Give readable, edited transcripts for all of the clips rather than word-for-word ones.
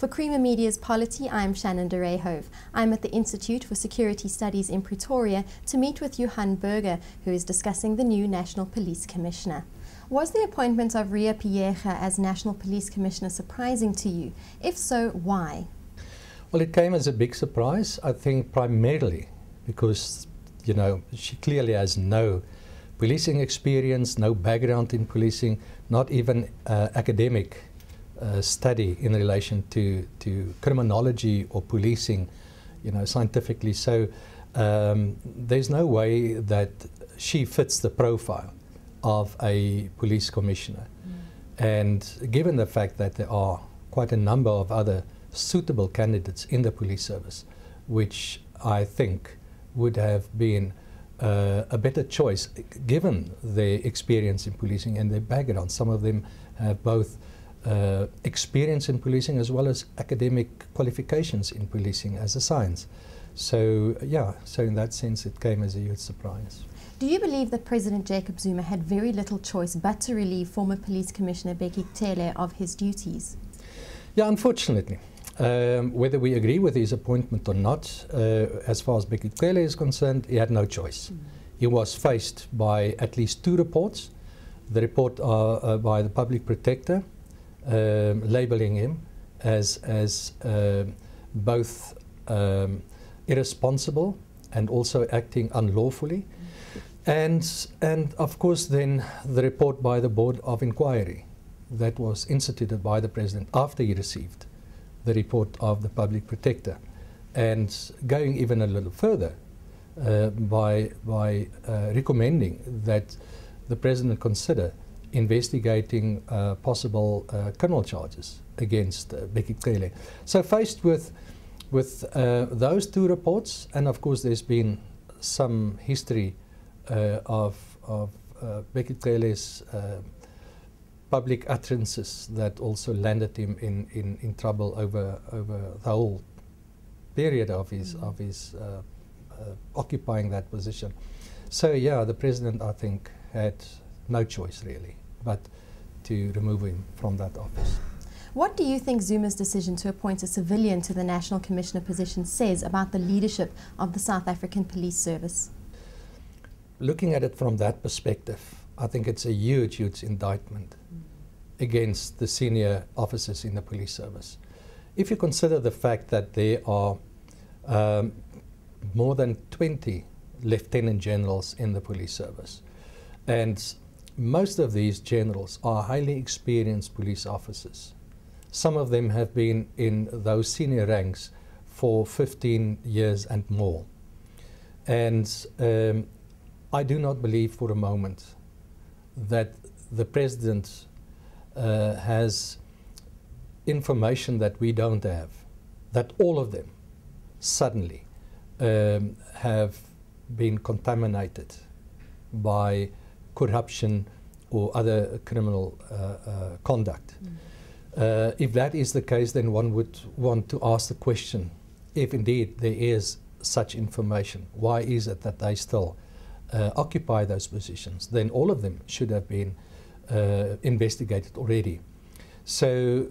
For Creamer Media's Polity, I'm Shannon de Rehove. I'm at the Institute for Security Studies in Pretoria to meet with Johan Burger, who is discussing the new National Police Commissioner. Was the appointment of Riah Phiyega as National Police Commissioner surprising to you? If so, why? Well, it came as a big surprise, I think primarily because, you know, she clearly has no policing experience, no background in policing, not even academic study in relation to criminology or policing, you know, scientifically. So there's no way that she fits the profile of a police commissioner. And given the fact that there are quite a number of other suitable candidates in the police service, which I think would have been a better choice given their experience in policing and their background. Some of them have both experience in policing as well as academic qualifications in policing as a science. So yeah, so in that sense it came as a huge surprise. Do you believe that President Jacob Zuma had very little choice but to relieve former Police Commissioner Bheki Cele of his duties? Yeah, unfortunately. Whether we agree with his appointment or not, as far as Bheki Cele is concerned, he had no choice. He was faced by at least two reports. The report by the Public Protector labeling him as both irresponsible and also acting unlawfully. And of course then the report by the Board of Inquiry that was instituted by the President after he received the report of the Public Protector, and going even a little further by recommending that the President consider investigating possible criminal charges against Bheki Cele. So faced with those two reports, and of course there's been some history of Bheki Cele's public utterances that also landed him in trouble over the whole period of his occupying that position. So yeah, the President, I think, had no choice really but to remove him from that office. What do you think Zuma's decision to appoint a civilian to the National Commissioner position says about the leadership of the South African Police Service? Looking at it from that perspective, I think it's a huge indictment against the senior officers in the police service. If you consider the fact that there are more than 20 lieutenant generals in the police service, and most of these generals are highly experienced police officers. Some of them have been in those senior ranks for 15 years and more. And I do not believe for a moment that the President has information that we don't have, that all of them suddenly have been contaminated by corruption or other criminal conduct. If that is the case, then one would want to ask the question, if indeed there is such information, why is it that they still occupy those positions? Then all of them should have been investigated already. So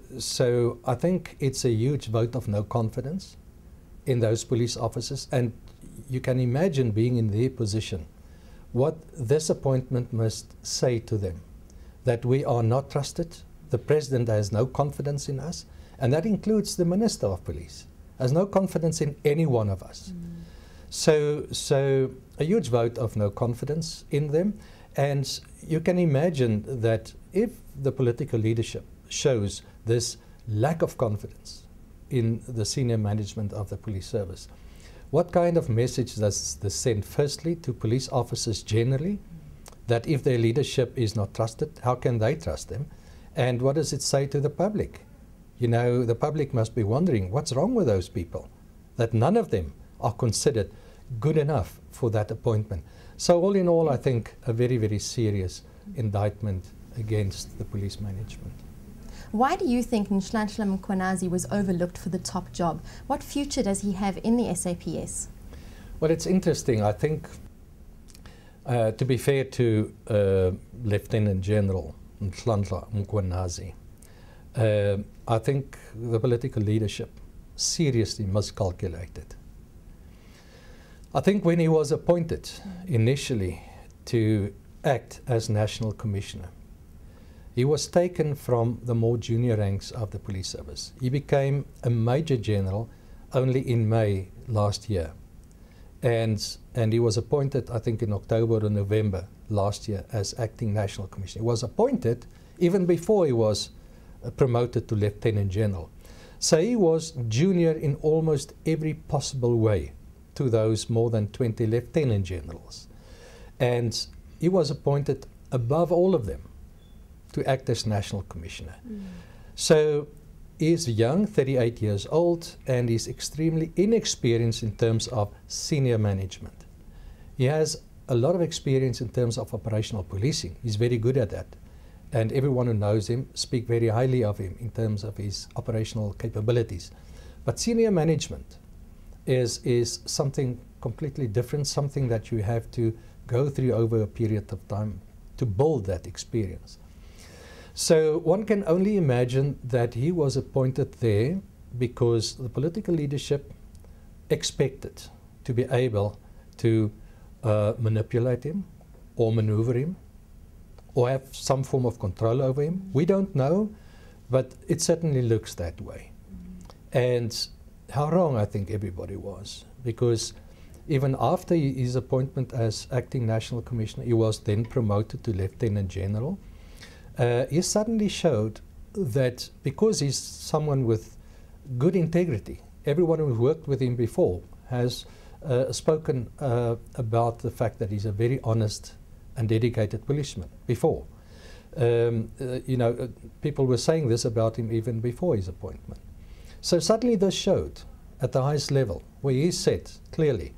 I think it's a huge vote of no confidence in those police officers, and you can imagine being in their position what this appointment must say to them, that we are not trusted, the President has no confidence in us, and that includes the Minister of Police, has no confidence in any one of us. So a huge vote of no confidence in them, and you can imagine that if the political leadership shows this lack of confidence in the senior management of the police service, what kind of message does this send, firstly, to police officers generally, that if their leadership is not trusted, how can they trust them? And what does it say to the public? You know, the public must be wondering, what's wrong with those people? That none of them are considered good enough for that appointment. So all in all, I think a very serious indictment against the police management. Why do you think Nhlanhla Mkhwanazi was overlooked for the top job? What future does he have in the SAPS? Well, it's interesting. I think, to be fair to Lieutenant General Nhlanhla Mkhwanazi, I think the political leadership seriously miscalculated. I think when he was appointed initially to act as National Commissioner, he was taken from the more junior ranks of the police service. He became a Major General only in May last year. And he was appointed, I think, in October or November last year as Acting National Commissioner. He was appointed even before he was promoted to Lieutenant General. So he was junior in almost every possible way to those more than 20 Lieutenant Generals. And he was appointed above all of them to act as National Commissioner. So he's young, 38 years old, and he's extremely inexperienced in terms of senior management. He has a lot of experience in terms of operational policing. He's very good at that. And everyone who knows him speaks very highly of him in terms of his operational capabilities. But senior management is something completely different, something that you have to go through over a period of time to build that experience. So one can only imagine that he was appointed there because the political leadership expected to be able to manipulate him or maneuver him or have some form of control over him. We don't know, but it certainly looks that way. And how wrong I think everybody was, because even after his appointment as Acting National Commissioner, he was then promoted to Lieutenant General. He suddenly showed that because he's someone with good integrity, everyone who worked with him before has spoken about the fact that he's a very honest and dedicated policeman before. You know, people were saying this about him even before his appointment. So suddenly this showed at the highest level, where he said clearly,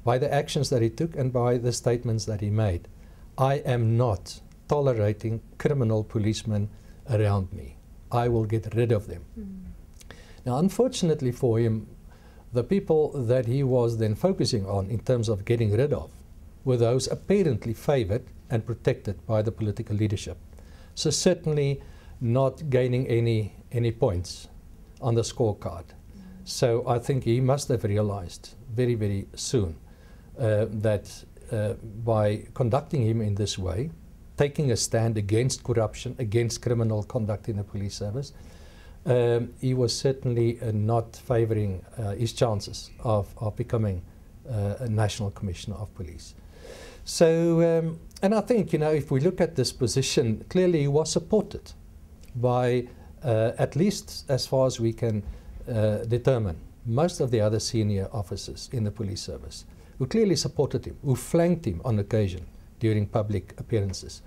by the actions that he took and by the statements that he made, I am not tolerating criminal policemen around me. I will get rid of them. Now, unfortunately for him, the people that he was then focusing on in terms of getting rid of were those apparently favored and protected by the political leadership. So certainly not gaining any points on the scorecard. So I think he must have realized very, very soon that by conducting him in this way, taking a stand against corruption, against criminal conduct in the police service, he was certainly not favoring his chances of becoming a National Commissioner of Police. So, and I think, you know, if we look at this position, clearly he was supported by, at least as far as we can determine, most of the other senior officers in the police service, who clearly supported him, who flanked him on occasion during public appearances.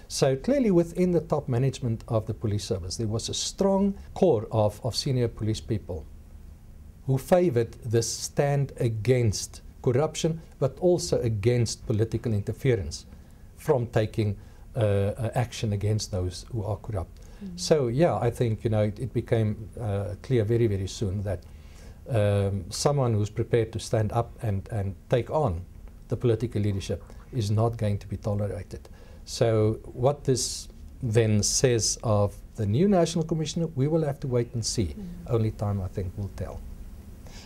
So clearly within the top management of the police service, there was a strong core of senior police people who favored this stand against corruption, but also against political interference from taking action against those who are corrupt. So yeah, I think, you know, it became clear very, very soon that someone who's prepared to stand up and take on the political leadership is not going to be tolerated. So what this then says of the new National Commissioner, we will have to wait and see. Only time, I think, will tell.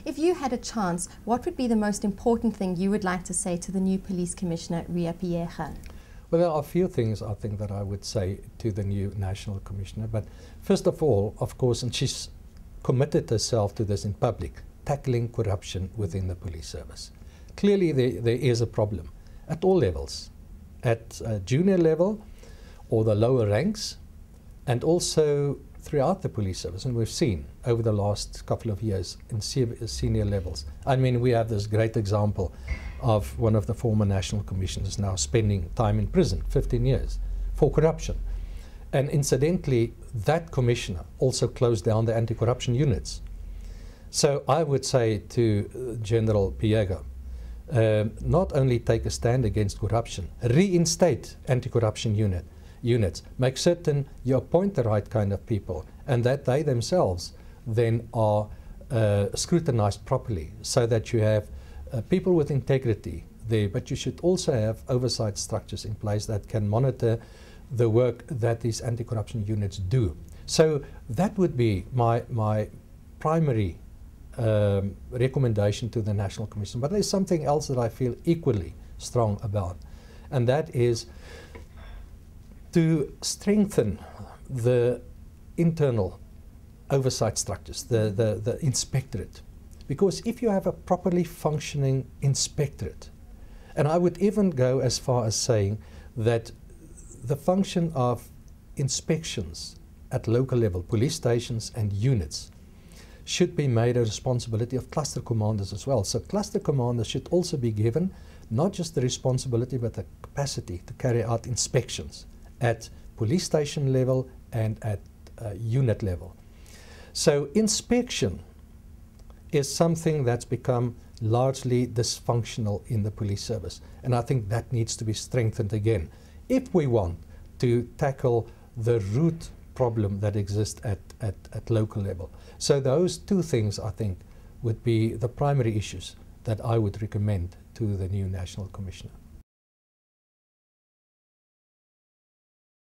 If you had a chance, what would be the most important thing you would like to say to the new Police Commissioner, Riah Phiyega? Well, there are a few things, I think, that I would say to the new National Commissioner. But first of all, of course, and she's committed herself to this in public, tackling corruption within the police service. Clearly, there is a problem at all levels, at junior level or the lower ranks, and also throughout the police service. And we've seen over the last couple of years in senior levels. I mean, we have this great example of one of the former national commissioners now spending time in prison, 15 years, for corruption. And incidentally, that commissioner also closed down the anti-corruption units. So I would say to General Phiyega, not only take a stand against corruption, reinstate anti-corruption units, make certain you appoint the right kind of people and that they themselves then are scrutinized properly so that you have people with integrity there, but you should also have oversight structures in place that can monitor the work that these anti-corruption units do. So that would be my primary recommendation to the National Commission. But there's something else that I feel equally strong about, and that is to strengthen the internal oversight structures, the inspectorate. Because if you have a properly functioning inspectorate, and I would even go as far as saying that the function of inspections at local level, police stations and units, should be made a responsibility of cluster commanders as well. So cluster commanders should also be given not just the responsibility but the capacity to carry out inspections at police station level and at unit level. So inspection is something that's become largely dysfunctional in the police service, and I think that needs to be strengthened again if we want to tackle the root problem that exists at local level. So those two things, I think, would be the primary issues that I would recommend to the new National Commissioner.